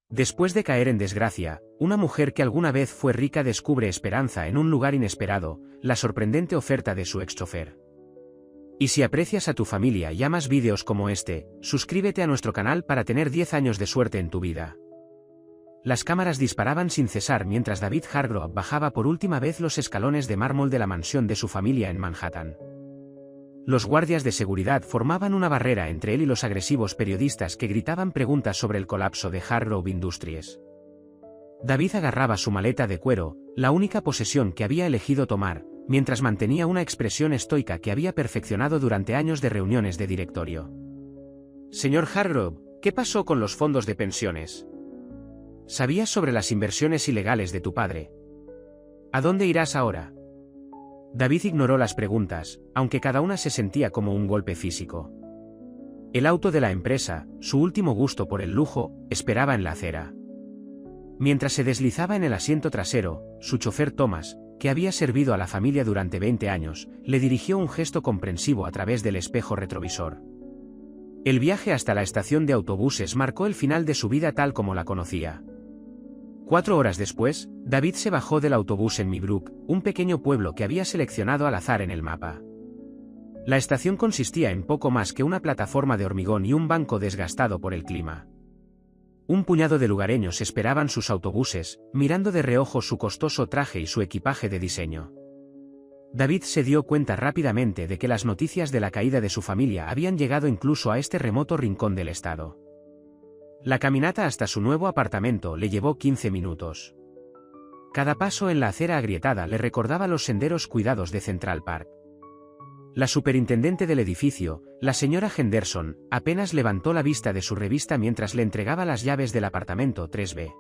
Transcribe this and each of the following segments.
Después de caer en desgracia, una mujer que alguna vez fue rica descubre esperanza en un lugar inesperado, la sorprendente oferta de su ex-chofer. Y si aprecias a tu familia y amas vídeos como este, suscríbete a nuestro canal para tener 10 años de suerte en tu vida. Las cámaras disparaban sin cesar mientras David Hargrove bajaba por última vez los escalones de mármol de la mansión de su familia en Manhattan. Los guardias de seguridad formaban una barrera entre él y los agresivos periodistas que gritaban preguntas sobre el colapso de Hargrove Industries. David agarraba su maleta de cuero, la única posesión que había elegido tomar, mientras mantenía una expresión estoica que había perfeccionado durante años de reuniones de directorio. Señor Hargrove, ¿qué pasó con los fondos de pensiones? ¿Sabías sobre las inversiones ilegales de tu padre? ¿A dónde irás ahora? David ignoró las preguntas, aunque cada una se sentía como un golpe físico. El auto de la empresa, su último gusto por el lujo, esperaba en la acera. Mientras se deslizaba en el asiento trasero, su chofer Thomas, que había servido a la familia durante 20 años, le dirigió un gesto comprensivo a través del espejo retrovisor. El viaje hasta la estación de autobuses marcó el final de su vida tal como la conocía. 4 horas después, David se bajó del autobús en Meybrook, un pequeño pueblo que había seleccionado al azar en el mapa. La estación consistía en poco más que una plataforma de hormigón y un banco desgastado por el clima. Un puñado de lugareños esperaban sus autobuses, mirando de reojo su costoso traje y su equipaje de diseño. David se dio cuenta rápidamente de que las noticias de la caída de su familia habían llegado incluso a este remoto rincón del estado. La caminata hasta su nuevo apartamento le llevó 15 minutos. Cada paso en la acera agrietada le recordaba los senderos cuidados de Central Park. La superintendente del edificio, la señora Henderson, apenas levantó la vista de su revista mientras le entregaba las llaves del apartamento 3B.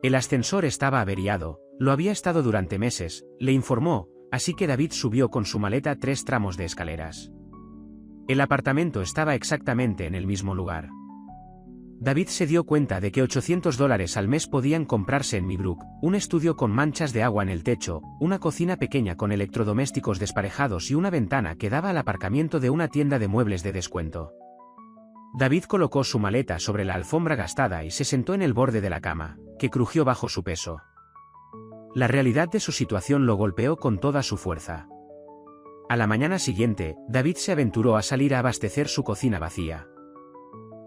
El ascensor estaba averiado, lo había estado durante meses, le informó, así que David subió con su maleta 3 tramos de escaleras. El apartamento estaba exactamente en el mismo lugar. David se dio cuenta de que $800 al mes podían comprarse en Meybrook, un estudio con manchas de agua en el techo, una cocina pequeña con electrodomésticos desparejados y una ventana que daba al aparcamiento de una tienda de muebles de descuento. David colocó su maleta sobre la alfombra gastada y se sentó en el borde de la cama, que crujió bajo su peso. La realidad de su situación lo golpeó con toda su fuerza. A la mañana siguiente, David se aventuró a salir a abastecer su cocina vacía.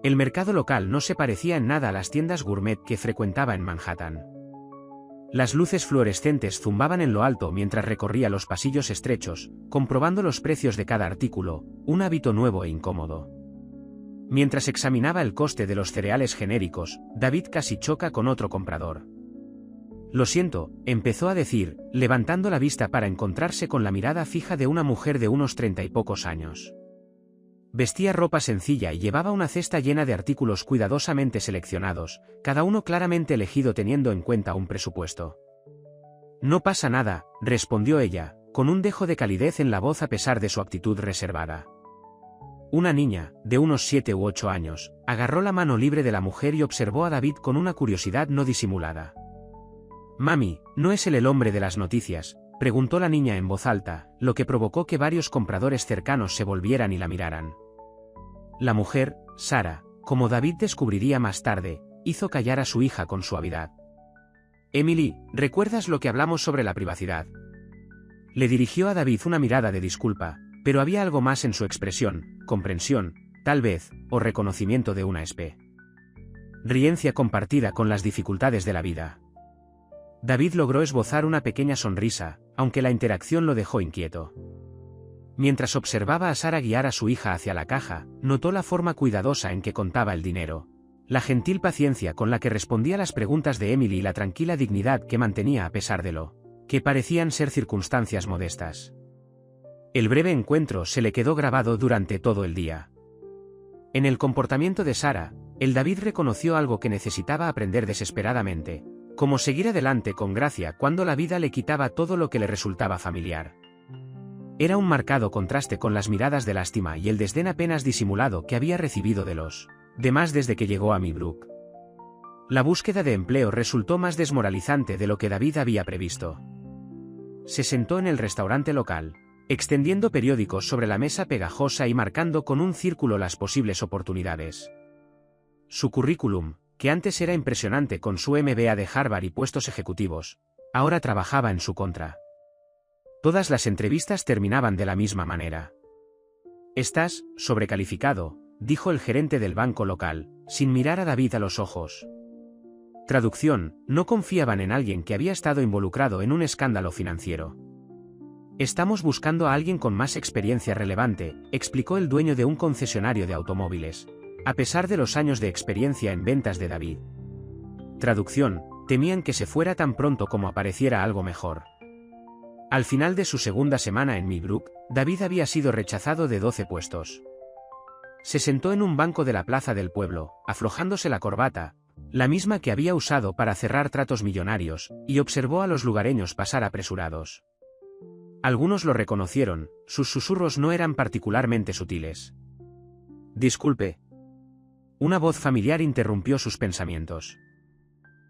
El mercado local no se parecía en nada a las tiendas gourmet que frecuentaba en Manhattan. Las luces fluorescentes zumbaban en lo alto mientras recorría los pasillos estrechos, comprobando los precios de cada artículo, un hábito nuevo e incómodo. Mientras examinaba el coste de los cereales genéricos, David casi choca con otro comprador. Lo siento, empezó a decir, levantando la vista para encontrarse con la mirada fija de una mujer de unos 30 y pocos años. Vestía ropa sencilla y llevaba una cesta llena de artículos cuidadosamente seleccionados, cada uno claramente elegido teniendo en cuenta un presupuesto. No pasa nada, respondió ella, con un dejo de calidez en la voz a pesar de su actitud reservada. Una niña, de unos 7 u 8 años, agarró la mano libre de la mujer y observó a David con una curiosidad no disimulada. «Mami, ¿no es él el hombre de las noticias?», preguntó la niña en voz alta, lo que provocó que varios compradores cercanos se volvieran y la miraran. La mujer, Sara, como David descubriría más tarde, hizo callar a su hija con suavidad. «Emily, ¿recuerdas lo que hablamos sobre la privacidad?». Le dirigió a David una mirada de disculpa, pero había algo más en su expresión, comprensión, tal vez, o reconocimiento de una experiencia compartida con las dificultades de la vida. David logró esbozar una pequeña sonrisa, aunque la interacción lo dejó inquieto. Mientras observaba a Sara guiar a su hija hacia la caja, notó la forma cuidadosa en que contaba el dinero, la gentil paciencia con la que respondía las preguntas de Emily y la tranquila dignidad que mantenía a pesar de lo que parecían ser circunstancias modestas. El breve encuentro se le quedó grabado durante todo el día. En el comportamiento de Sara, el David reconoció algo que necesitaba aprender desesperadamente, como seguir adelante con gracia cuando la vida le quitaba todo lo que le resultaba familiar. Era un marcado contraste con las miradas de lástima y el desdén apenas disimulado que había recibido de los demás desde que llegó a Meybrook. La búsqueda de empleo resultó más desmoralizante de lo que David había previsto. Se sentó en el restaurante local, extendiendo periódicos sobre la mesa pegajosa y marcando con un círculo las posibles oportunidades. Su currículum, que antes era impresionante con su MBA de Harvard y puestos ejecutivos, ahora trabajaba en su contra. Todas las entrevistas terminaban de la misma manera. «Estás sobrecalificado», dijo el gerente del banco local, sin mirar a David a los ojos. Traducción: no confiaban en alguien que había estado involucrado en un escándalo financiero. «Estamos buscando a alguien con más experiencia relevante», explicó el dueño de un concesionario de automóviles, a pesar de los años de experiencia en ventas de David. Traducción: temían que se fuera tan pronto como apareciera algo mejor. Al final de su segunda semana en Millbrook, David había sido rechazado de 12 puestos. Se sentó en un banco de la plaza del pueblo, aflojándose la corbata, la misma que había usado para cerrar tratos millonarios, y observó a los lugareños pasar apresurados. Algunos lo reconocieron, sus susurros no eran particularmente sutiles. «Disculpe». Una voz familiar interrumpió sus pensamientos.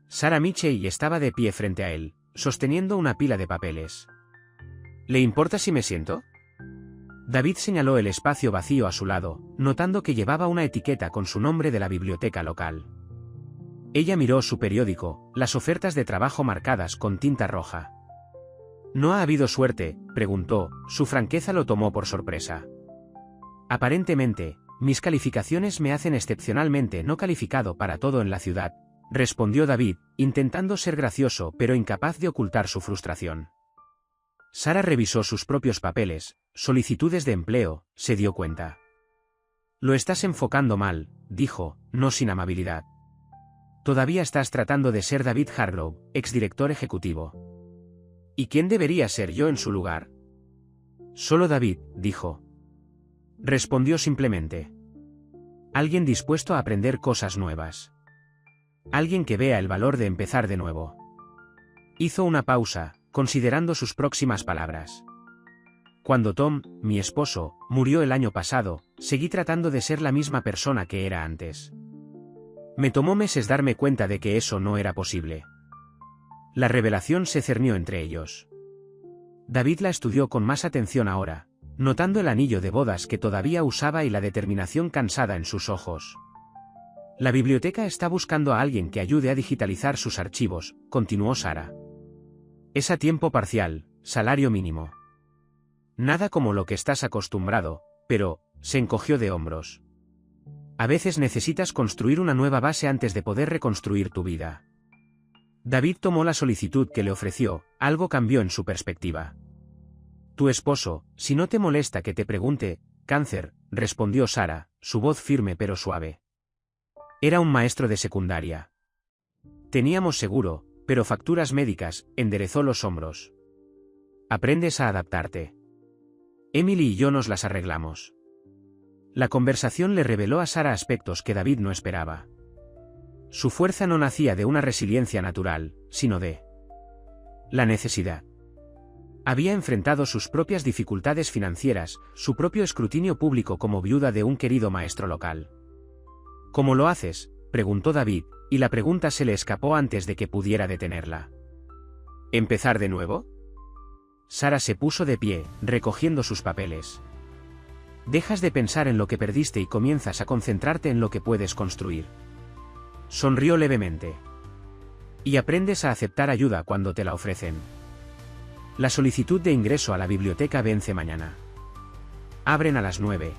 Sarah Mitchell estaba de pie frente a él, sosteniendo una pila de papeles. «¿Le importa si me siento?». David señaló el espacio vacío a su lado, notando que llevaba una etiqueta con su nombre de la biblioteca local. Ella miró su periódico, las ofertas de trabajo marcadas con tinta roja. «¿No ha habido suerte?», preguntó, su franqueza lo tomó por sorpresa. «Aparentemente, mis calificaciones me hacen excepcionalmente no calificado para todo en la ciudad», respondió David, intentando ser gracioso pero incapaz de ocultar su frustración. Sarah revisó sus propios papeles, solicitudes de empleo, se dio cuenta. «Lo estás enfocando mal», dijo, no sin amabilidad. «Todavía estás tratando de ser David Hargrove, exdirector ejecutivo». «¿Y quién debería ser yo en su lugar?». «Solo David», dijo. Respondió simplemente. «Alguien dispuesto a aprender cosas nuevas. Alguien que vea el valor de empezar de nuevo». Hizo una pausa, considerando sus próximas palabras. «Cuando Tom, mi esposo, murió el año pasado, seguí tratando de ser la misma persona que era antes. Me tomó meses darme cuenta de que eso no era posible». La revelación se cernió entre ellos. David la estudió con más atención ahora, notando el anillo de bodas que todavía usaba y la determinación cansada en sus ojos. «La biblioteca está buscando a alguien que ayude a digitalizar sus archivos», continuó Sarah. «Es a tiempo parcial, salario mínimo. Nada como lo que estás acostumbrado, pero», se encogió de hombros. «A veces necesitas construir una nueva base antes de poder reconstruir tu vida». David tomó la solicitud que le ofreció, algo cambió en su perspectiva. «Tu esposo, si no te molesta que te pregunte, cáncer», respondió Sarah, su voz firme pero suave. «Era un maestro de secundaria. Teníamos seguro, pero facturas médicas», enderezó los hombros. «Aprendes a adaptarte. Emily y yo nos las arreglamos». La conversación le reveló a Sarah aspectos que David no esperaba. Su fuerza no nacía de una resiliencia natural, sino de la necesidad. Había enfrentado sus propias dificultades financieras, su propio escrutinio público como viuda de un querido maestro local. «¿Cómo lo haces?», preguntó David, y la pregunta se le escapó antes de que pudiera detenerla. «¿Empezar de nuevo?». Sarah se puso de pie, recogiendo sus papeles. «Dejas de pensar en lo que perdiste y comienzas a concentrarte en lo que puedes construir». Sonrió levemente. «Y aprendes a aceptar ayuda cuando te la ofrecen». La solicitud de ingreso a la biblioteca vence mañana. Abren a las 9.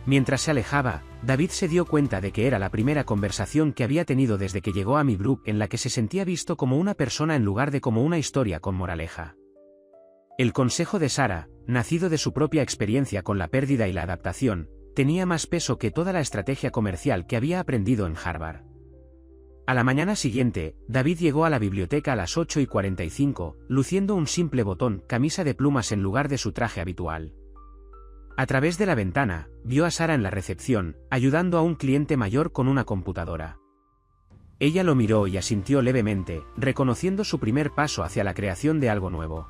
Mientras se alejaba, David se dio cuenta de que era la primera conversación que había tenido desde que llegó a Millbrook en la que se sentía visto como una persona en lugar de como una historia con moraleja. El consejo de Sarah, nacido de su propia experiencia con la pérdida y la adaptación, tenía más peso que toda la estrategia comercial que había aprendido en Harvard. A la mañana siguiente, David llegó a la biblioteca a las 8:45, luciendo un simple botón, camisa de plumas en lugar de su traje habitual. A través de la ventana, vio a Sarah en la recepción, ayudando a un cliente mayor con una computadora. Ella lo miró y asintió levemente, reconociendo su primer paso hacia la creación de algo nuevo.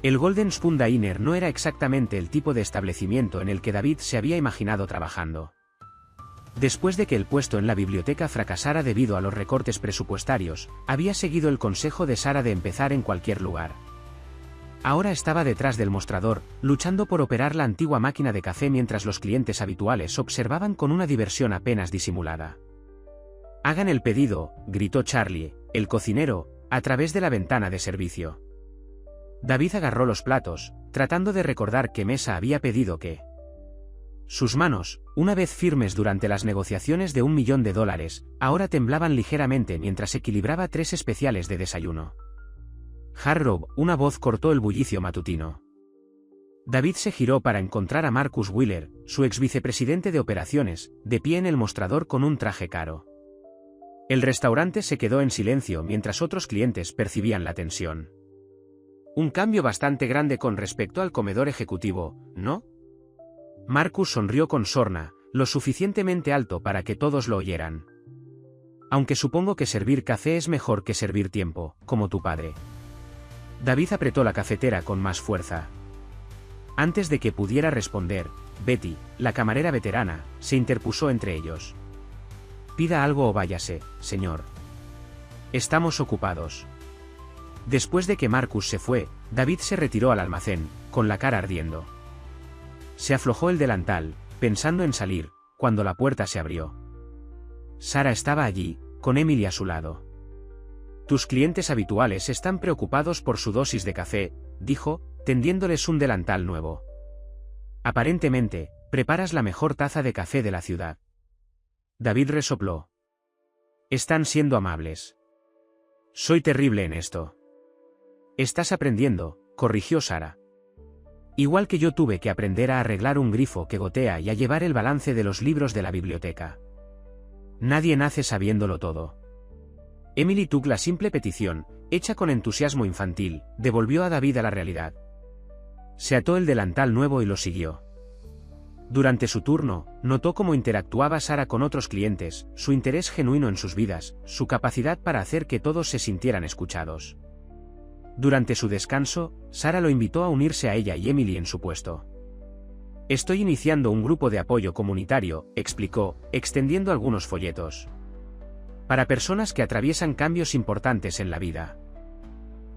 El Golden Spoon Diner no era exactamente el tipo de establecimiento en el que David se había imaginado trabajando. Después de que el puesto en la biblioteca fracasara debido a los recortes presupuestarios, había seguido el consejo de Sarah de empezar en cualquier lugar. Ahora estaba detrás del mostrador, luchando por operar la antigua máquina de café mientras los clientes habituales observaban con una diversión apenas disimulada. Hagan el pedido, gritó Charlie, el cocinero, a través de la ventana de servicio. David agarró los platos, tratando de recordar qué mesa había pedido qué. Sus manos, una vez firmes durante las negociaciones de $1 millón, ahora temblaban ligeramente mientras equilibraba 3 especiales de desayuno. Harrow, una voz cortó el bullicio matutino. David se giró para encontrar a Marcus Wheeler, su ex vicepresidente de operaciones, de pie en el mostrador con un traje caro. El restaurante se quedó en silencio mientras otros clientes percibían la tensión. Un cambio bastante grande con respecto al comedor ejecutivo, ¿no? Marcus sonrió con sorna, lo suficientemente alto para que todos lo oyeran. Aunque supongo que servir café es mejor que servir tiempo, como tu padre. David apretó la cafetera con más fuerza. Antes de que pudiera responder, Betty, la camarera veterana, se interpuso entre ellos. Pida algo o váyase, señor. Estamos ocupados. Después de que Marcus se fue, David se retiró al almacén, con la cara ardiendo. Se aflojó el delantal, pensando en salir, cuando la puerta se abrió. Sara estaba allí, con Emily a su lado. Tus clientes habituales están preocupados por su dosis de café, dijo, tendiéndoles un delantal nuevo. Aparentemente, preparas la mejor taza de café de la ciudad. David resopló. Están siendo amables. Soy terrible en esto. Estás aprendiendo, corrigió Sara. Igual que yo tuve que aprender a arreglar un grifo que gotea y a llevar el balance de los libros de la biblioteca. Nadie nace sabiéndolo todo. Emily Tuck, la simple petición, hecha con entusiasmo infantil, devolvió a David a la realidad. Se ató el delantal nuevo y lo siguió. Durante su turno, notó cómo interactuaba Sara con otros clientes, su interés genuino en sus vidas, su capacidad para hacer que todos se sintieran escuchados. Durante su descanso, Sara lo invitó a unirse a ella y Emily en su puesto. Estoy iniciando un grupo de apoyo comunitario, explicó, extendiendo algunos folletos. Para personas que atraviesan cambios importantes en la vida.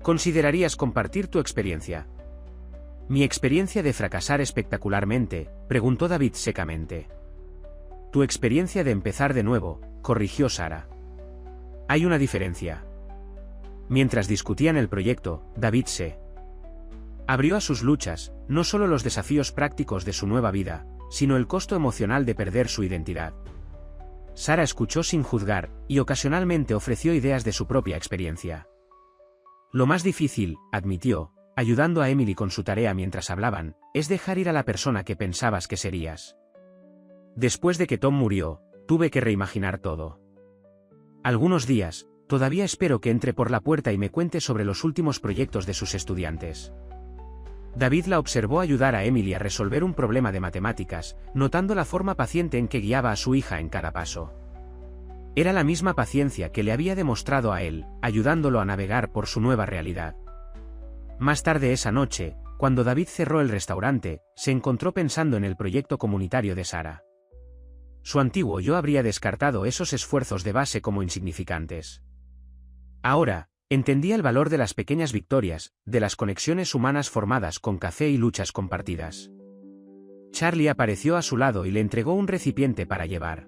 ¿Considerarías compartir tu experiencia? ¿Mi experiencia de fracasar espectacularmente?, preguntó David secamente. Tu experiencia de empezar de nuevo, corrigió Sara. Hay una diferencia. Mientras discutían el proyecto, David se abrió a sus luchas, no solo los desafíos prácticos de su nueva vida, sino el costo emocional de perder su identidad. Sara escuchó sin juzgar, y ocasionalmente ofreció ideas de su propia experiencia. Lo más difícil, admitió, ayudando a Emily con su tarea mientras hablaban, es dejar ir a la persona que pensabas que serías. Después de que Tom murió, tuve que reimaginar todo. Algunos días, todavía espero que entre por la puerta y me cuente sobre los últimos proyectos de sus estudiantes. David la observó ayudar a Emily a resolver un problema de matemáticas, notando la forma paciente en que guiaba a su hija en cada paso. Era la misma paciencia que le había demostrado a él, ayudándolo a navegar por su nueva realidad. Más tarde esa noche, cuando David cerró el restaurante, se encontró pensando en el proyecto comunitario de Sara. Su antiguo yo habría descartado esos esfuerzos de base como insignificantes. Ahora, entendía el valor de las pequeñas victorias, de las conexiones humanas formadas con café y luchas compartidas. Charlie apareció a su lado y le entregó un recipiente para llevar.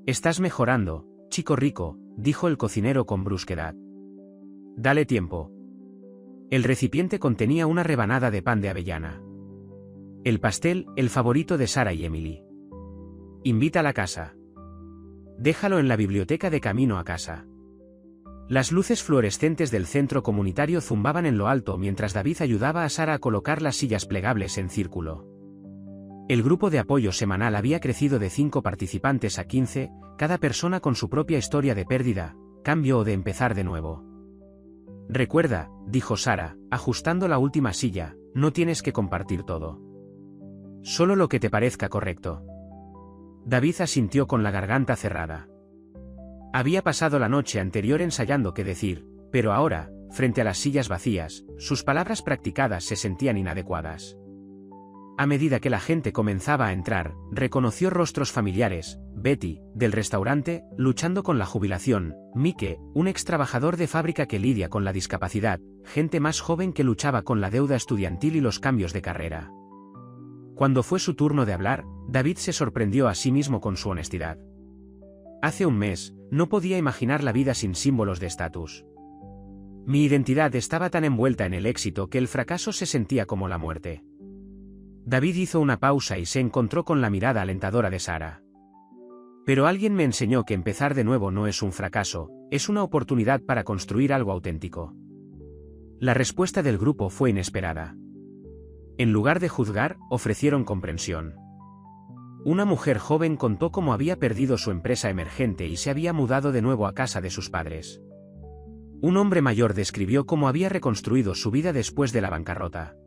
Estás mejorando, chico rico, dijo el cocinero con brusquedad. Dale tiempo. El recipiente contenía una rebanada de pan de avellana. El pastel, el favorito de Sara y Emily. Invita a la casa. Déjalo en la biblioteca de camino a casa. Las luces fluorescentes del centro comunitario zumbaban en lo alto mientras David ayudaba a Sara a colocar las sillas plegables en círculo. El grupo de apoyo semanal había crecido de 5 participantes a 15, cada persona con su propia historia de pérdida, cambio o de empezar de nuevo. Recuerda, dijo Sara, ajustando la última silla, no tienes que compartir todo. Solo lo que te parezca correcto. David asintió con la garganta cerrada. Había pasado la noche anterior ensayando qué decir, pero ahora, frente a las sillas vacías, sus palabras practicadas se sentían inadecuadas. A medida que la gente comenzaba a entrar, reconoció rostros familiares, Betty, del restaurante, luchando con la jubilación, Mike, un ex trabajador de fábrica que lidia con la discapacidad, gente más joven que luchaba con la deuda estudiantil y los cambios de carrera. Cuando fue su turno de hablar, David se sorprendió a sí mismo con su honestidad. Hace un mes, no podía imaginar la vida sin símbolos de estatus. Mi identidad estaba tan envuelta en el éxito que el fracaso se sentía como la muerte. David hizo una pausa y se encontró con la mirada alentadora de Sara. Pero alguien me enseñó que empezar de nuevo no es un fracaso, es una oportunidad para construir algo auténtico. La respuesta del grupo fue inesperada. En lugar de juzgar, ofrecieron comprensión. Una mujer joven contó cómo había perdido su empresa emergente y se había mudado de nuevo a casa de sus padres. Un hombre mayor describió cómo había reconstruido su vida después de la bancarrota.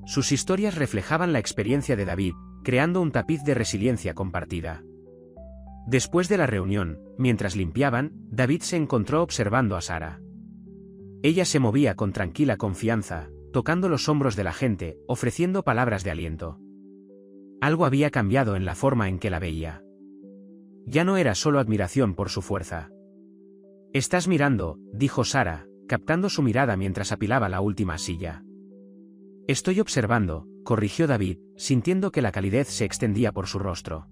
Sus historias reflejaban la experiencia de David, creando un tapiz de resiliencia compartida. Después de la reunión, mientras limpiaban, David se encontró observando a Sara. Ella se movía con tranquila confianza, tocando los hombros de la gente, ofreciendo palabras de aliento. Algo había cambiado en la forma en que la veía. Ya no era solo admiración por su fuerza. «Estás mirando», dijo Sara, captando su mirada mientras apilaba la última silla. «Estoy observando», corrigió David, sintiendo que la calidez se extendía por su rostro.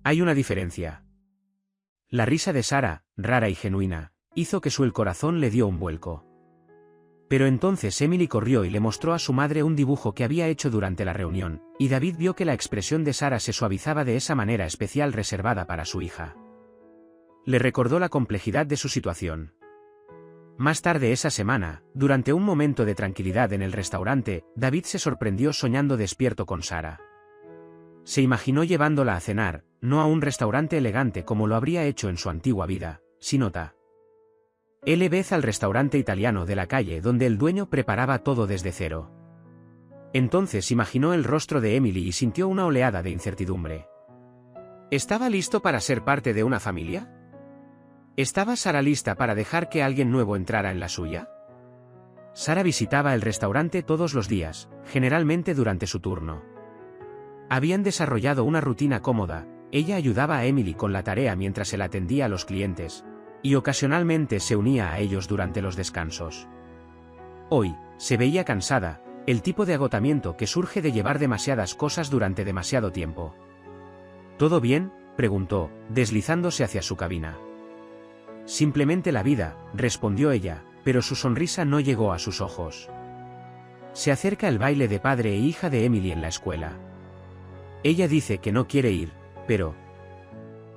«Hay una diferencia». La risa de Sara, rara y genuina, hizo que el corazón le dio un vuelco. Pero entonces Emily corrió y le mostró a su madre un dibujo que había hecho durante la reunión, y David vio que la expresión de Sara se suavizaba de esa manera especial reservada para su hija. Le recordó la complejidad de su situación. Más tarde esa semana, durante un momento de tranquilidad en el restaurante, David se sorprendió soñando despierto con Sara. Se imaginó llevándola a cenar, no a un restaurante elegante como lo habría hecho en su antigua vida, sino al restaurante italiano de la calle donde el dueño preparaba todo desde cero. Entonces imaginó el rostro de Emily y sintió una oleada de incertidumbre. ¿Estaba listo para ser parte de una familia? ¿Estaba Sara lista para dejar que alguien nuevo entrara en la suya? Sara visitaba el restaurante todos los días, generalmente durante su turno. Habían desarrollado una rutina cómoda, ella ayudaba a Emily con la tarea mientras él atendía a los clientes, y ocasionalmente se unía a ellos durante los descansos. Hoy, se veía cansada, el tipo de agotamiento que surge de llevar demasiadas cosas durante demasiado tiempo. ¿Todo bien?, preguntó, deslizándose hacia su cabina. Simplemente la vida, respondió ella, pero su sonrisa no llegó a sus ojos. Se acerca el baile de padre e hija de Emily en la escuela. Ella dice que no quiere ir, pero...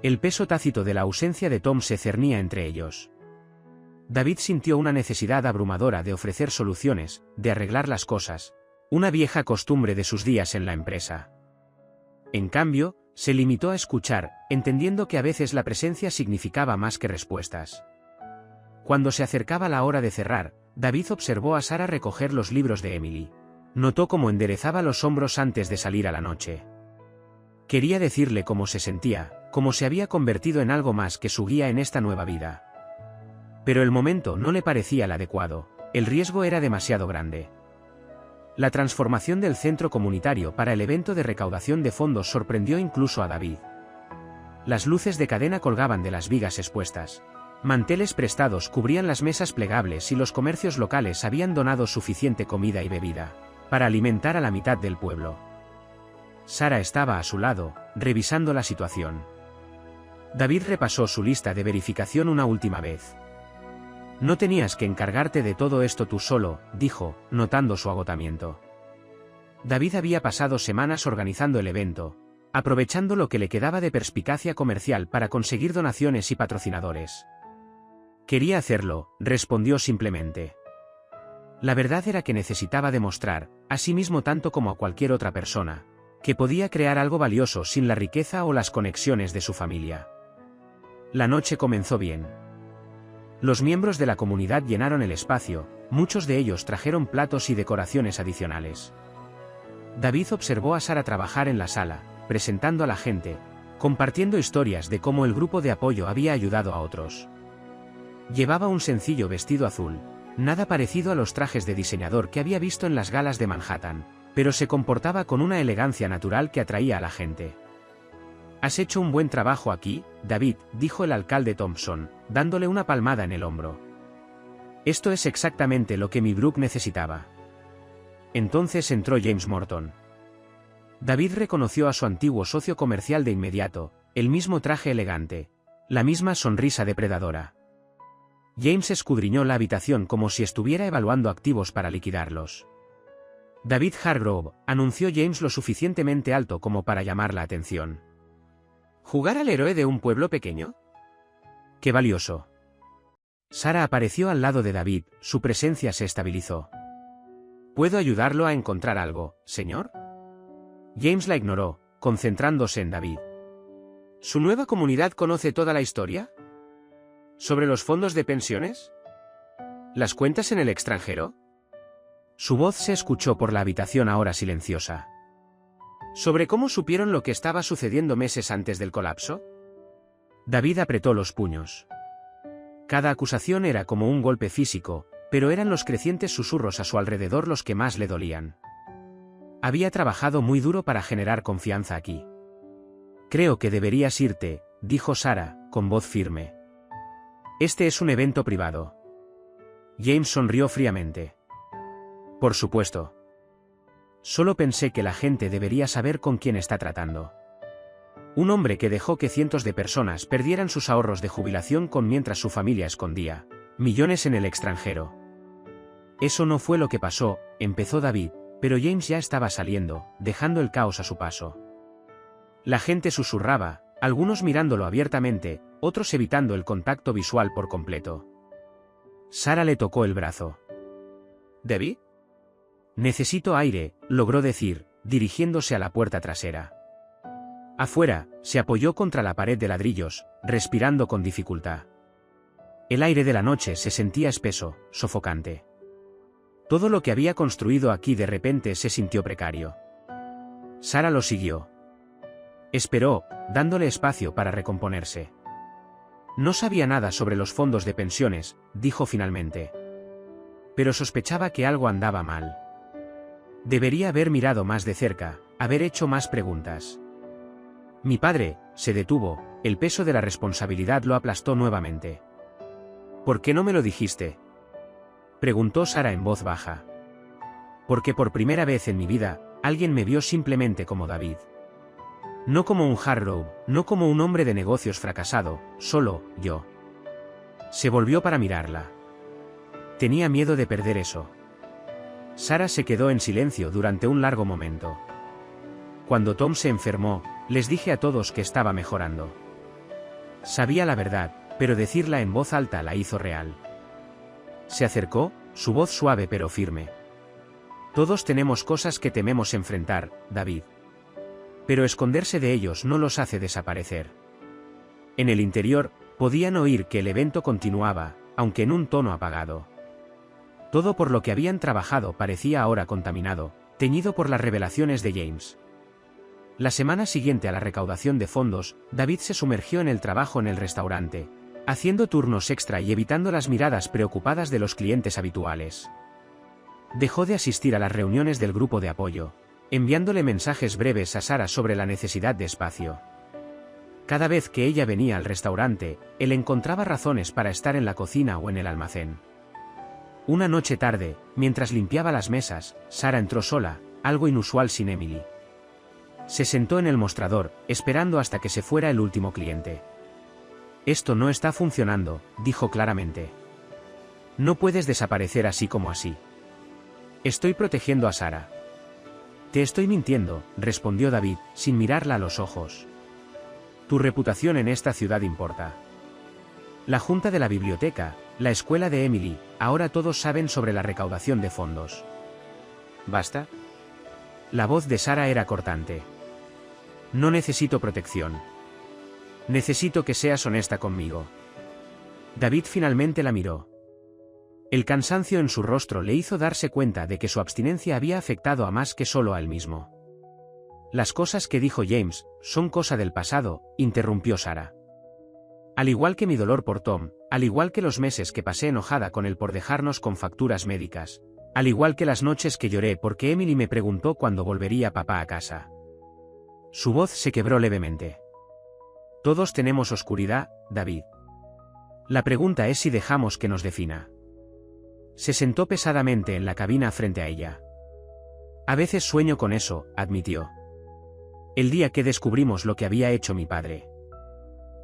El peso tácito de la ausencia de Tom se cernía entre ellos. David sintió una necesidad abrumadora de ofrecer soluciones, de arreglar las cosas, una vieja costumbre de sus días en la empresa. En cambio, se limitó a escuchar, entendiendo que a veces la presencia significaba más que respuestas. Cuando se acercaba la hora de cerrar, David observó a Sara recoger los libros de Emily. Notó cómo enderezaba los hombros antes de salir a la noche. Quería decirle cómo se sentía, cómo se había convertido en algo más que su guía en esta nueva vida. Pero el momento no le parecía el adecuado, el riesgo era demasiado grande. La transformación del centro comunitario para el evento de recaudación de fondos sorprendió incluso a David. Las luces de cadena colgaban de las vigas expuestas. Manteles prestados cubrían las mesas plegables y los comercios locales habían donado suficiente comida y bebida para alimentar a la mitad del pueblo. Sara estaba a su lado, revisando la situación. David repasó su lista de verificación una última vez. «No tenías que encargarte de todo esto tú solo», dijo, notando su agotamiento. David había pasado semanas organizando el evento, aprovechando lo que le quedaba de perspicacia comercial para conseguir donaciones y patrocinadores. «Quería hacerlo», respondió simplemente. La verdad era que necesitaba demostrar, a sí mismo tanto como a cualquier otra persona, que podía crear algo valioso sin la riqueza o las conexiones de su familia. La noche comenzó bien. Los miembros de la comunidad llenaron el espacio, muchos de ellos trajeron platos y decoraciones adicionales. David observó a Sara trabajar en la sala, presentando a la gente, compartiendo historias de cómo el grupo de apoyo había ayudado a otros. Llevaba un sencillo vestido azul, nada parecido a los trajes de diseñador que había visto en las galas de Manhattan, pero se comportaba con una elegancia natural que atraía a la gente. «Has hecho un buen trabajo aquí, David», dijo el alcalde Thompson, dándole una palmada en el hombro. «Esto es exactamente lo que mi Brooke necesitaba». Entonces entró James Morton. David reconoció a su antiguo socio comercial de inmediato, el mismo traje elegante, La misma sonrisa depredadora. James escudriñó la habitación como si estuviera evaluando activos para liquidarlos. David Hargrove, anunció James lo suficientemente alto como para llamar la atención. ¿Jugar al héroe de un pueblo pequeño? ¡Qué valioso! Sarah apareció al lado de David, su presencia se estabilizó. ¿Puedo ayudarlo a encontrar algo, señor? James la ignoró, concentrándose en David. ¿Su nueva comunidad conoce toda la historia? ¿Sobre los fondos de pensiones? ¿Las cuentas en el extranjero? Su voz se escuchó por la habitación ahora silenciosa. ¿Sobre cómo supieron lo que estaba sucediendo meses antes del colapso? David apretó los puños. Cada acusación era como un golpe físico, pero eran los crecientes susurros a su alrededor los que más le dolían. Había trabajado muy duro para generar confianza aquí. Creo que deberías irte, dijo Sarah, con voz firme. Este es un evento privado. James sonrió fríamente. Por supuesto. Solo pensé que la gente debería saber con quién está tratando. Un hombre que dejó que cientos de personas perdieran sus ahorros de jubilación mientras su familia escondía millones en el extranjero. Eso no fue lo que pasó, empezó David, pero James ya estaba saliendo, dejando el caos a su paso. La gente susurraba, algunos mirándolo abiertamente, otros evitando el contacto visual por completo. Sarah le tocó el brazo. ¿David? Necesito aire, logró decir, dirigiéndose a la puerta trasera. Afuera, se apoyó contra la pared de ladrillos, respirando con dificultad. El aire de la noche se sentía espeso, sofocante. Todo lo que había construido aquí de repente se sintió precario. Sarah lo siguió. Esperó, dándole espacio para recomponerse. No sabía nada sobre los fondos de pensiones, dijo finalmente. Pero sospechaba que algo andaba mal. Debería haber mirado más de cerca, haber hecho más preguntas. Mi padre, se detuvo, el peso de la responsabilidad lo aplastó nuevamente. ¿Por qué no me lo dijiste? Preguntó Sarah en voz baja. Porque por primera vez en mi vida, alguien me vio simplemente como David. No como un Hargrove, no como un hombre de negocios fracasado, solo, yo. Se volvió para mirarla. Tenía miedo de perder eso. Sarah se quedó en silencio durante un largo momento. Cuando Tom se enfermó, les dije a todos que estaba mejorando. Sabía la verdad, pero decirla en voz alta la hizo real. Se acercó, su voz suave pero firme. Todos tenemos cosas que tememos enfrentar, David. Pero esconderse de ellos no los hace desaparecer. En el interior, podían oír que el evento continuaba, aunque en un tono apagado. Todo por lo que habían trabajado parecía ahora contaminado, teñido por las revelaciones de James. La semana siguiente a la recaudación de fondos, David se sumergió en el trabajo en el restaurante, haciendo turnos extra y evitando las miradas preocupadas de los clientes habituales. Dejó de asistir a las reuniones del grupo de apoyo, enviándole mensajes breves a Sarah sobre la necesidad de espacio. Cada vez que ella venía al restaurante, él encontraba razones para estar en la cocina o en el almacén. Una noche tarde, mientras limpiaba las mesas, Sarah entró sola, algo inusual sin Emily. Se sentó en el mostrador, esperando hasta que se fuera el último cliente. Esto no está funcionando, dijo claramente. No puedes desaparecer así como así. Estoy protegiendo a Sarah. Te estoy mintiendo, respondió David, sin mirarla a los ojos. Tu reputación en esta ciudad importa. La junta de la biblioteca, la escuela de Emily, ahora todos saben sobre la recaudación de fondos. ¿Basta? La voz de Sarah era cortante. No necesito protección. Necesito que seas honesta conmigo. David finalmente la miró. El cansancio en su rostro le hizo darse cuenta de que su abstinencia había afectado a más que solo a él mismo. Las cosas que dijo James son cosa del pasado, interrumpió Sarah. Al igual que mi dolor por Tom, al igual que los meses que pasé enojada con él por dejarnos con facturas médicas, al igual que las noches que lloré porque Emily me preguntó cuándo volvería papá a casa. Su voz se quebró levemente. Todos tenemos oscuridad, David. La pregunta es si dejamos que nos defina. Se sentó pesadamente en la cabina frente a ella. A veces sueño con eso, admitió. El día que descubrimos lo que había hecho mi padre.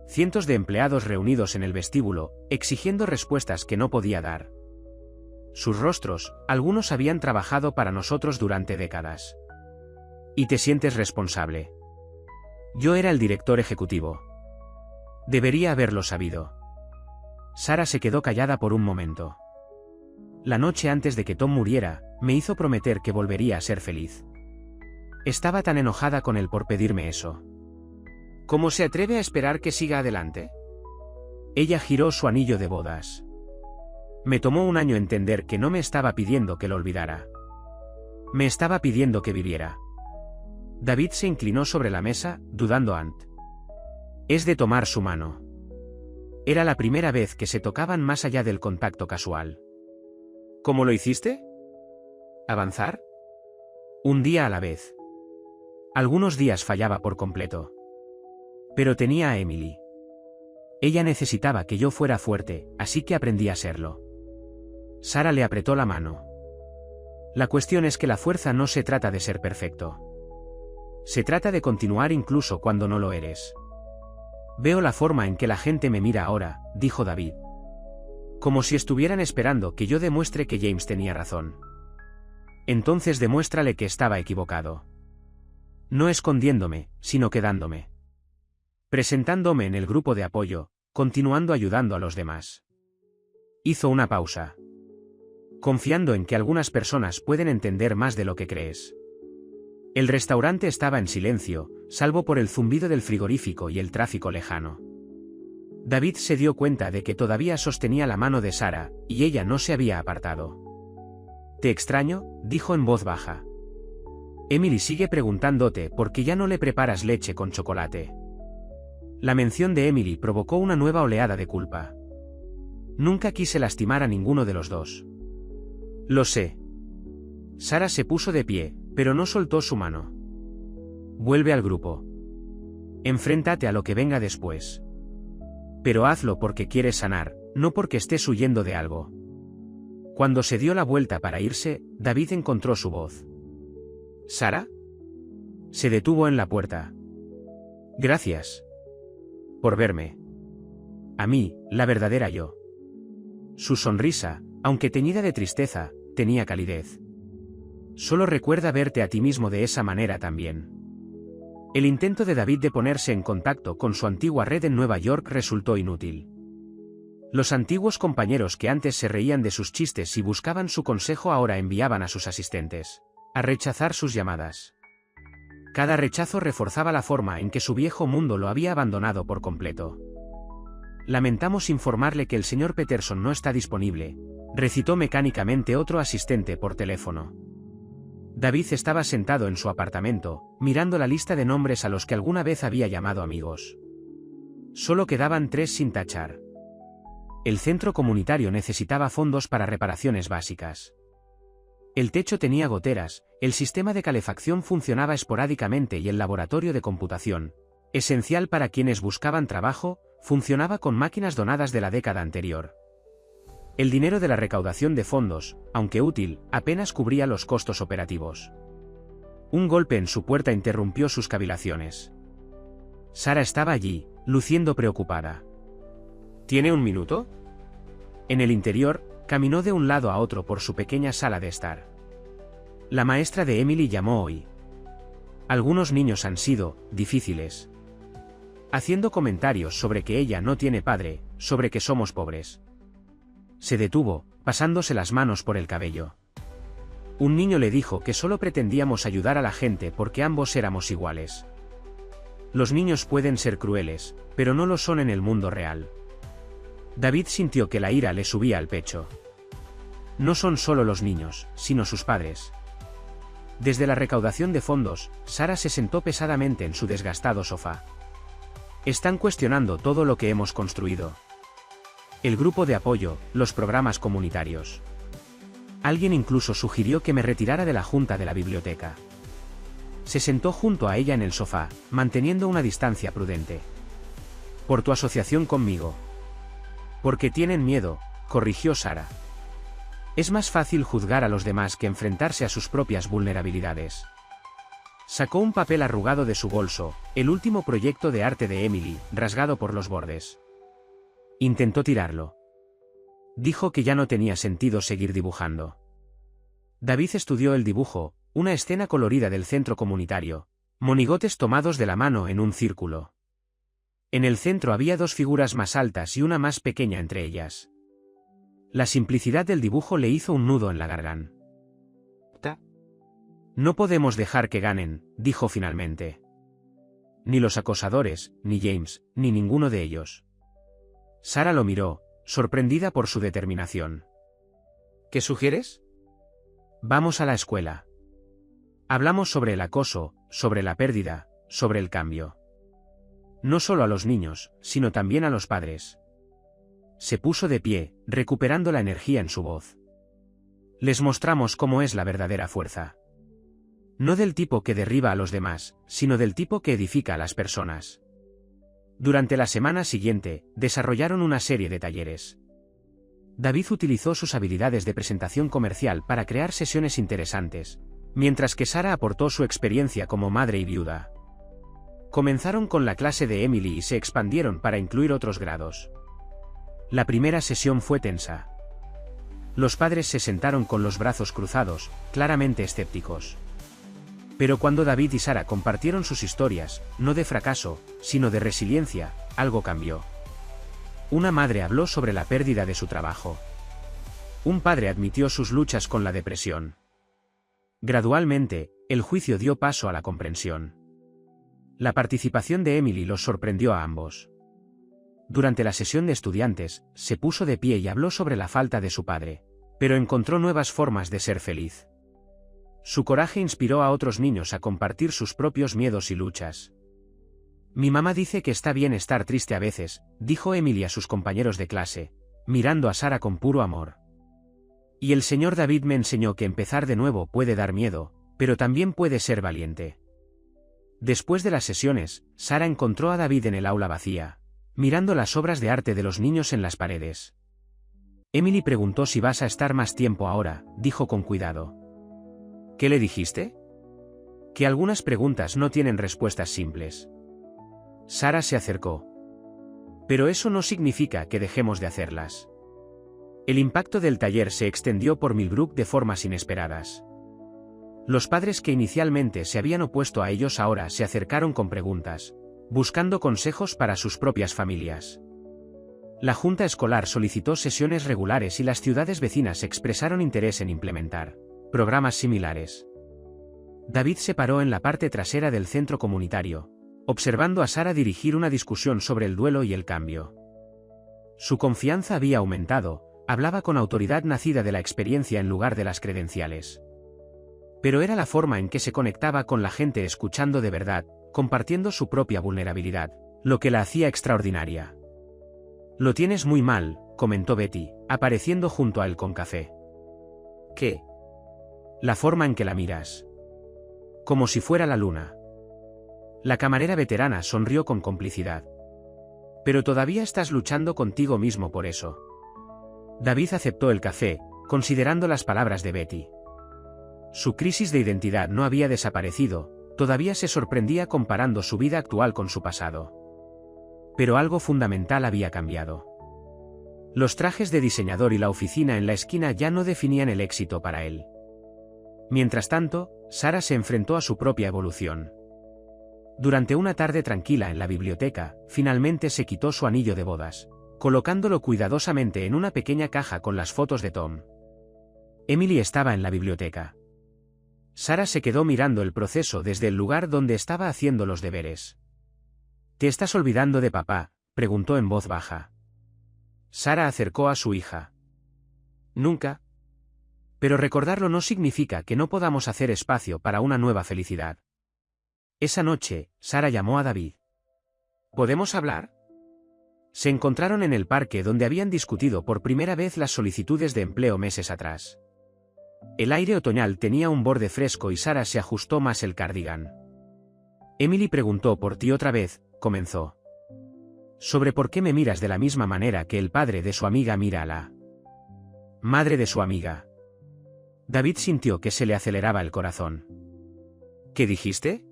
cientos de empleados reunidos en el vestíbulo, exigiendo respuestas que no podía dar. Sus rostros, algunos habían trabajado para nosotros durante décadas. ¿Y te sientes responsable? Yo era el director ejecutivo. Debería haberlo sabido. Sara se quedó callada por un momento. La noche antes de que Tom muriera, me hizo prometer que volvería a ser feliz. Estaba tan enojada con él por pedirme eso. ¿Cómo se atreve a esperar que siga adelante? Ella giró su anillo de bodas. Me tomó un año entender que no me estaba pidiendo que lo olvidara. Me estaba pidiendo que viviera. David se inclinó sobre la mesa, dudando Ant. Es de tomar su mano. Era la primera vez que se tocaban más allá del contacto casual. ¿Cómo lo hiciste? ¿Avanzar? Un día a la vez. Algunos días fallaba por completo. Pero tenía a Emily. Ella necesitaba que yo fuera fuerte, así que aprendí a serlo. Sara le apretó la mano. La cuestión es que la fuerza no se trata de ser perfecto. Se trata de continuar incluso cuando no lo eres. Veo la forma en que la gente me mira ahora, dijo David. Como si estuvieran esperando que yo demuestre que James tenía razón. Entonces demuéstrale que estaba equivocado. No escondiéndome, sino quedándome. Presentándome en el grupo de apoyo, continuando ayudando a los demás. Hizo una pausa. Confiando en que algunas personas pueden entender más de lo que crees. El restaurante estaba en silencio, salvo por el zumbido del frigorífico y el tráfico lejano. David se dio cuenta de que todavía sostenía la mano de Sara, y ella no se había apartado. «Te extraño», dijo en voz baja. Emily sigue preguntándote por qué ya no le preparas leche con chocolate. La mención de Emily provocó una nueva oleada de culpa. Nunca quise lastimar a ninguno de los dos. Lo sé. Sara se puso de pie, pero no soltó su mano. Vuelve al grupo. Enfréntate a lo que venga después. Pero hazlo porque quieres sanar, no porque estés huyendo de algo. Cuando se dio la vuelta para irse, David encontró su voz. ¿Sara? Se detuvo en la puerta. Gracias. Por verme. A mí, la verdadera yo. Su sonrisa, aunque teñida de tristeza, tenía calidez. Solo recuerda verte a ti mismo de esa manera también. El intento de David de ponerse en contacto con su antigua red en Nueva York resultó inútil. Los antiguos compañeros que antes se reían de sus chistes y buscaban su consejo ahora enviaban a sus asistentes a rechazar sus llamadas. Cada rechazo reforzaba la forma en que su viejo mundo lo había abandonado por completo. Lamentamos informarle que el señor Peterson no está disponible, recitó mecánicamente otro asistente por teléfono. David estaba sentado en su apartamento, mirando la lista de nombres a los que alguna vez había llamado amigos. Solo quedaban 3 sin tachar. El centro comunitario necesitaba fondos para reparaciones básicas. El techo tenía goteras, el sistema de calefacción funcionaba esporádicamente y el laboratorio de computación, esencial para quienes buscaban trabajo, funcionaba con máquinas donadas de la década anterior. El dinero de la recaudación de fondos, aunque útil, apenas cubría los costos operativos. Un golpe en su puerta interrumpió sus cavilaciones. Sara estaba allí, luciendo preocupada. ¿Tiene un minuto? En el interior, caminó de un lado a otro por su pequeña sala de estar. La maestra de Emily llamó hoy. Algunos niños han sido difíciles. Haciendo comentarios sobre que ella no tiene padre, sobre que somos pobres. Se detuvo, pasándose las manos por el cabello. Un niño le dijo que solo pretendíamos ayudar a la gente porque ambos éramos iguales. Los niños pueden ser crueles, pero no lo son en el mundo real. David sintió que la ira le subía al pecho. No son solo los niños, sino sus padres. Desde la recaudación de fondos, Sara se sentó pesadamente en su desgastado sofá. Están cuestionando todo lo que hemos construido. El grupo de apoyo, los programas comunitarios. Alguien incluso sugirió que me retirara de la junta de la biblioteca. Se sentó junto a ella en el sofá, manteniendo una distancia prudente. Por tu asociación conmigo. Porque tienen miedo, corrigió Sara. Es más fácil juzgar a los demás que enfrentarse a sus propias vulnerabilidades. Sacó un papel arrugado de su bolso, el último proyecto de arte de Emily, rasgado por los bordes. Intentó tirarlo. Dijo que ya no tenía sentido seguir dibujando. David estudió el dibujo, una escena colorida del centro comunitario, monigotes tomados de la mano en un círculo. En el centro había dos figuras más altas y una más pequeña entre ellas. La simplicidad del dibujo le hizo un nudo en la garganta. No podemos dejar que ganen, dijo finalmente. Ni los acosadores, ni James, ni ninguno de ellos. Sara lo miró, sorprendida por su determinación. ¿Qué sugieres? Vamos a la escuela. Hablamos sobre el acoso, sobre la pérdida, sobre el cambio. No solo a los niños, sino también a los padres. Se puso de pie, recuperando la energía en su voz. Les mostramos cómo es la verdadera fuerza. No del tipo que derriba a los demás, sino del tipo que edifica a las personas. Durante la semana siguiente, desarrollaron una serie de talleres. David utilizó sus habilidades de presentación comercial para crear sesiones interesantes, mientras que Sara aportó su experiencia como madre y viuda. Comenzaron con la clase de Emily y se expandieron para incluir otros grados. La primera sesión fue tensa. Los padres se sentaron con los brazos cruzados, claramente escépticos. Pero cuando David y Sara compartieron sus historias, no de fracaso, sino de resiliencia, algo cambió. Una madre habló sobre la pérdida de su trabajo. Un padre admitió sus luchas con la depresión. Gradualmente, el juicio dio paso a la comprensión. La participación de Emily los sorprendió a ambos. Durante la sesión de estudiantes, se puso de pie y habló sobre la falta de su padre, pero encontró nuevas formas de ser feliz. Su coraje inspiró a otros niños a compartir sus propios miedos y luchas. Mi mamá dice que está bien estar triste a veces, dijo Emily a sus compañeros de clase, mirando a Sara con puro amor. Y el señor David me enseñó que empezar de nuevo puede dar miedo, pero también puede ser valiente. Después de las sesiones, Sara encontró a David en el aula vacía, mirando las obras de arte de los niños en las paredes. Emily preguntó si vas a estar más tiempo ahora, dijo con cuidado. ¿Qué le dijiste? Que algunas preguntas no tienen respuestas simples. Sara se acercó. Pero eso no significa que dejemos de hacerlas. El impacto del taller se extendió por Millbrook de formas inesperadas. Los padres que inicialmente se habían opuesto a ellos ahora se acercaron con preguntas, buscando consejos para sus propias familias. La junta escolar solicitó sesiones regulares y las ciudades vecinas expresaron interés en implementar programas similares. David se paró en la parte trasera del centro comunitario, observando a Sara dirigir una discusión sobre el duelo y el cambio. Su confianza había aumentado, hablaba con autoridad nacida de la experiencia en lugar de las credenciales. Pero era la forma en que se conectaba con la gente escuchando de verdad, compartiendo su propia vulnerabilidad, lo que la hacía extraordinaria. Lo tienes muy mal, comentó Betty, apareciendo junto a él con café. ¿Qué? La forma en que la miras. Como si fuera la luna. La camarera veterana sonrió con complicidad. Pero todavía estás luchando contigo mismo por eso. David aceptó el café, considerando las palabras de Betty. Su crisis de identidad no había desaparecido, todavía se sorprendía comparando su vida actual con su pasado. Pero algo fundamental había cambiado. Los trajes de diseñador y la oficina en la esquina ya no definían el éxito para él. Mientras tanto, Sara se enfrentó a su propia evolución. Durante una tarde tranquila en la biblioteca, finalmente se quitó su anillo de bodas, colocándolo cuidadosamente en una pequeña caja con las fotos de Tom. Emily estaba en la biblioteca. Sara se quedó mirando el proceso desde el lugar donde estaba haciendo los deberes. ¿Te estás olvidando de papá?, preguntó en voz baja. Sara acercó a su hija. Nunca. Pero recordarlo no significa que no podamos hacer espacio para una nueva felicidad. Esa noche, Sara llamó a David. ¿Podemos hablar? Se encontraron en el parque donde habían discutido por primera vez las solicitudes de empleo meses atrás. El aire otoñal tenía un borde fresco y Sara se ajustó más el cardigan. Emily preguntó por ti otra vez, comenzó. Sobre por qué me miras de la misma manera que el padre de su amiga mira a la madre de su amiga. David sintió que se le aceleraba el corazón. ¿Qué dijiste?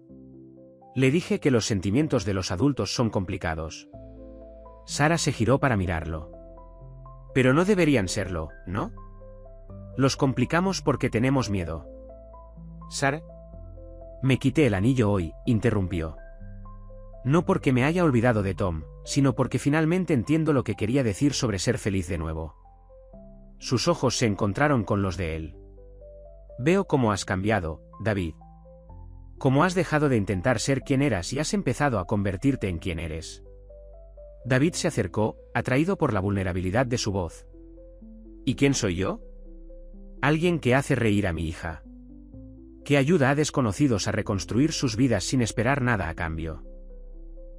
Le dije que los sentimientos de los adultos son complicados. Sara se giró para mirarlo. Pero no deberían serlo, ¿no? Los complicamos porque tenemos miedo. Sara. Me quité el anillo hoy, interrumpió. No porque me haya olvidado de Tom, sino porque finalmente entiendo lo que quería decir sobre ser feliz de nuevo. Sus ojos se encontraron con los de él. Veo cómo has cambiado, David. Cómo has dejado de intentar ser quien eras y has empezado a convertirte en quien eres. David se acercó, atraído por la vulnerabilidad de su voz. ¿Y quién soy yo? Alguien que hace reír a mi hija. Que ayuda a desconocidos a reconstruir sus vidas sin esperar nada a cambio.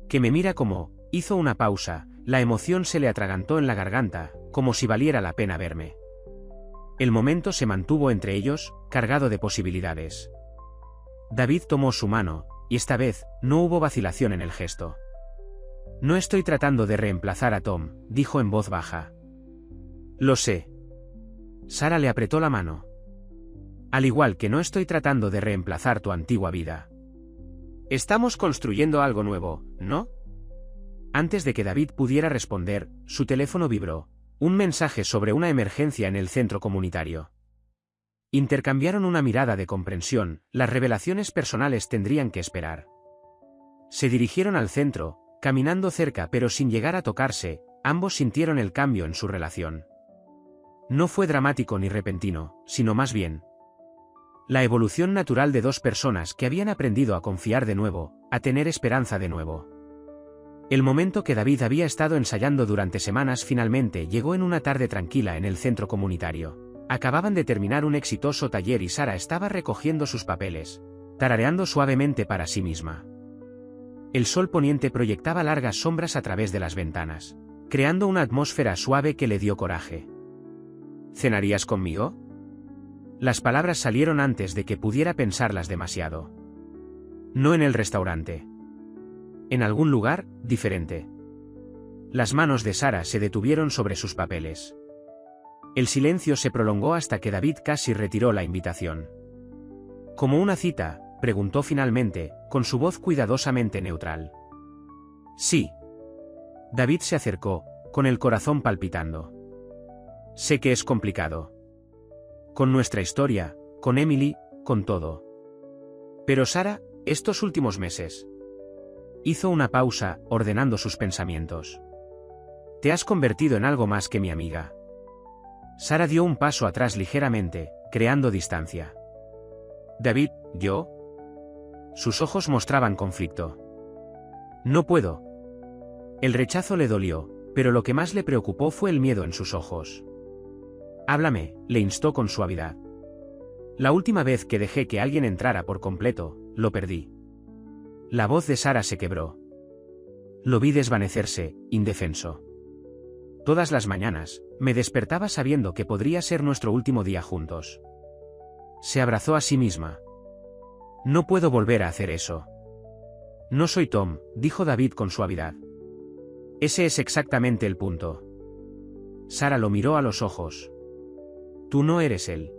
Que me mira como, hizo una pausa, la emoción se le atragantó en la garganta, como si valiera la pena verme. El momento se mantuvo entre ellos, cargado de posibilidades. David tomó su mano, y esta vez, no hubo vacilación en el gesto. No estoy tratando de reemplazar a Tom, dijo en voz baja. Lo sé. Sara le apretó la mano. Al igual que no estoy tratando de reemplazar tu antigua vida. Estamos construyendo algo nuevo, ¿no? Antes de que David pudiera responder, su teléfono vibró. Un mensaje sobre una emergencia en el centro comunitario. Intercambiaron una mirada de comprensión, las revelaciones personales tendrían que esperar. Se dirigieron al centro, caminando cerca pero sin llegar a tocarse, ambos sintieron el cambio en su relación. No fue dramático ni repentino, sino más bien la evolución natural de dos personas que habían aprendido a confiar de nuevo, a tener esperanza de nuevo. El momento que David había estado ensayando durante semanas finalmente llegó en una tarde tranquila en el centro comunitario. Acababan de terminar un exitoso taller y Sara estaba recogiendo sus papeles, tarareando suavemente para sí misma. El sol poniente proyectaba largas sombras a través de las ventanas, creando una atmósfera suave que le dio coraje. ¿Cenarías conmigo? Las palabras salieron antes de que pudiera pensarlas demasiado. No en el restaurante. En algún lugar, diferente. Las manos de Sara se detuvieron sobre sus papeles. El silencio se prolongó hasta que David casi retiró la invitación. ¿Como una cita?, preguntó finalmente, con su voz cuidadosamente neutral. Sí. David se acercó, con el corazón palpitando. Sé que es complicado. Con nuestra historia, con Emily, con todo. Pero Sara, estos últimos meses. Hizo una pausa, ordenando sus pensamientos. Te has convertido en algo más que mi amiga. Sara dio un paso atrás ligeramente, creando distancia. David, ¿yo? Sus ojos mostraban conflicto. No puedo. El rechazo le dolió, pero lo que más le preocupó fue el miedo en sus ojos. Háblame, le instó con suavidad. La última vez que dejé que alguien entrara por completo, lo perdí. La voz de Sara se quebró. Lo vi desvanecerse, indefenso. Todas las mañanas, me despertaba sabiendo que podría ser nuestro último día juntos. Se abrazó a sí misma. No puedo volver a hacer eso. No soy Tom, dijo David con suavidad. Ese es exactamente el punto. Sara lo miró a los ojos. Tú no eres él.